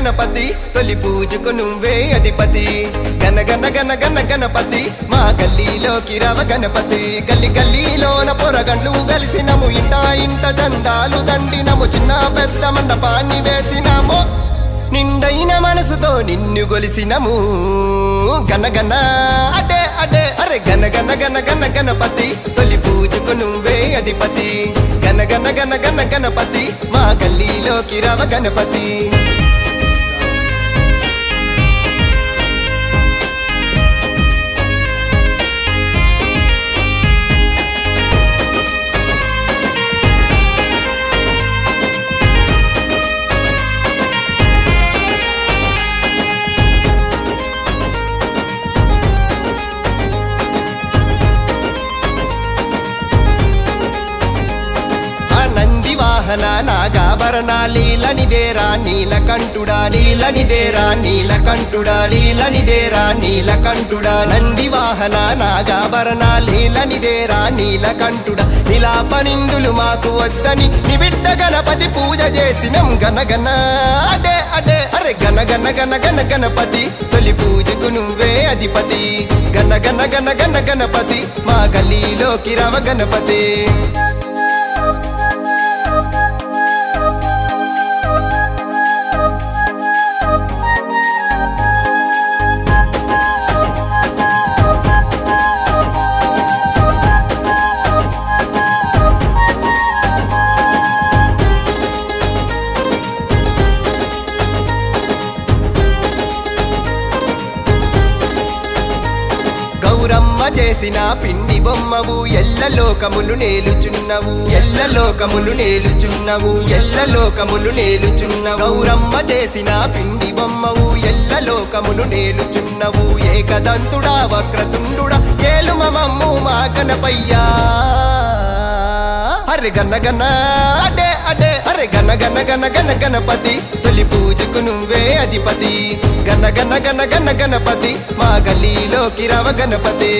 గణపతి తొలి పూజకు నువ్వే అధిపతి గన గన గన గన గణపతి మా గల్లీలోకి రవ గణపతి గల్లి గల్లీలోన పొరగండ్లు కలిసినము ఇంట ఇంట జెండాలు దండినము చిన్న పెద్ద మండపాన్ని వేసినాము నిండైన మనసుతో నిన్ను గొలిసినము గన గన అడే అడే అరే గన గన గన గన గణపతి తొలి పూజకు నువ్వే అధిపతి గన గన గన గన గణపతి మా గల్లీలోకి రవ గణపతి వాహన నాగాభరణ లీలనిదేరా నీలకంఠుడా నీలనిదేరా నీలకంఠుడా నీలనిదేరా నీలకంఠుడా నంది వాహన నాగాభరణ లీలనిదేరా నీలకంఠుడా నీలాపనిందులు మాకు వద్దని నీ బిడ్డ గణపతి పూజ చేసినం గనగన అడే అడే అరే గన గన గన గన గణపతి తొలి పూజకు నువ్వే అధిపతి గన గన గన గన గణపతి మా గల్లీలోకి రవ గణపతి గౌరమ్మ చేసిన పిండి బొమ్మవు ఎల్ల లోకములు నేలుచున్నవు ఎల్ల లోకములు నేలుచున్నవు ఎల్ల లోకములు నేలుచున్నవు గౌరమ్మ చేసిన పిండి బొమ్మవు ఎల్ల లోకములు నేలుచున్నవు ఏకదంతుడా వక్రతుండుడా ఏలు మమమ్ము మా గణపయ్యా అరే గన గన అడే అడే అరే గన గన గన గన గణపతి తొలి పూజకు నువ్వే అధిపతి గన గన గన గన గణపతి మా గల్లీలోకి రవ గణపతి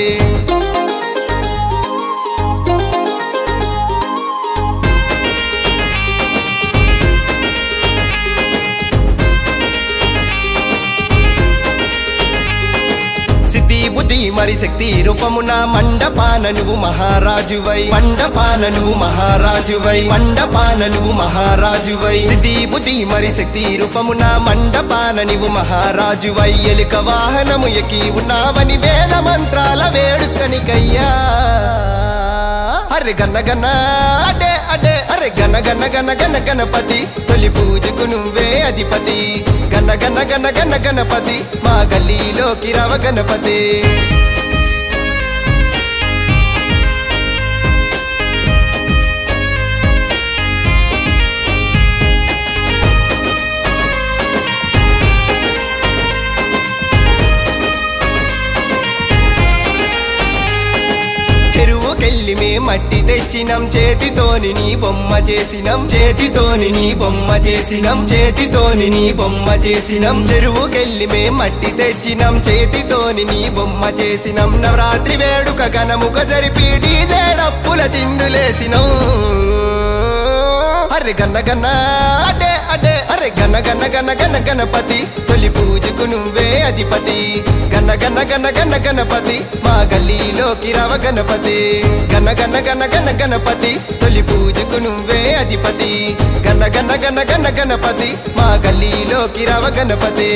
బుద్ధి మరి శక్తి రూపమున మండపాన నువ్వు మహారాజువై మండపాన నువ్వు మహారాజువై మండపాన నువ్వు మహారాజువై సిద్ధి బుద్ధి మరి శక్తి రూపమున మండపాన నువ్వు మహారాజువై ఎలుక వాహనము ఎక్కి ఉన్నావని వేద మంత్రాల వేడుకనికయ్యా అరే గన గన అడే అడే అరే గన గన గన గన గణపతి తొలి పూజకు నువ్వే అధిపతి గన గన గన గన గణపతి మా గల్లీలోకి రవ గణపతి చెరువుకెళ్ళి మే మట్టి తెచ్చినం చేతితోని నీ బొమ్మ చేసినం చేతితోని నీ బొమ్మ చేసినం చేతితోని నీ బొమ్మ చేసినం చెరువుకెళ్ళి మే మట్టి తెచ్చినం చేతితోని నీ బొమ్మ చేసినం నవరాత్రి వేడుక ఘనముక జరిపి డీజే డప్పుల చిందులేసినం అరే గన గన అడే అడే అరే గన గన గన గన గణపతి తొలి పూజకు నువ్వే అధిపతి గన గన గన గన గణపతి మా గల్లీలోకి రవ గణపతి గన గన గన గన గణపతి తొలి పూజకు నువ్వే అధిపతి గన గన గన గన గణపతి మా గల్లీలోకి రవ గణపతి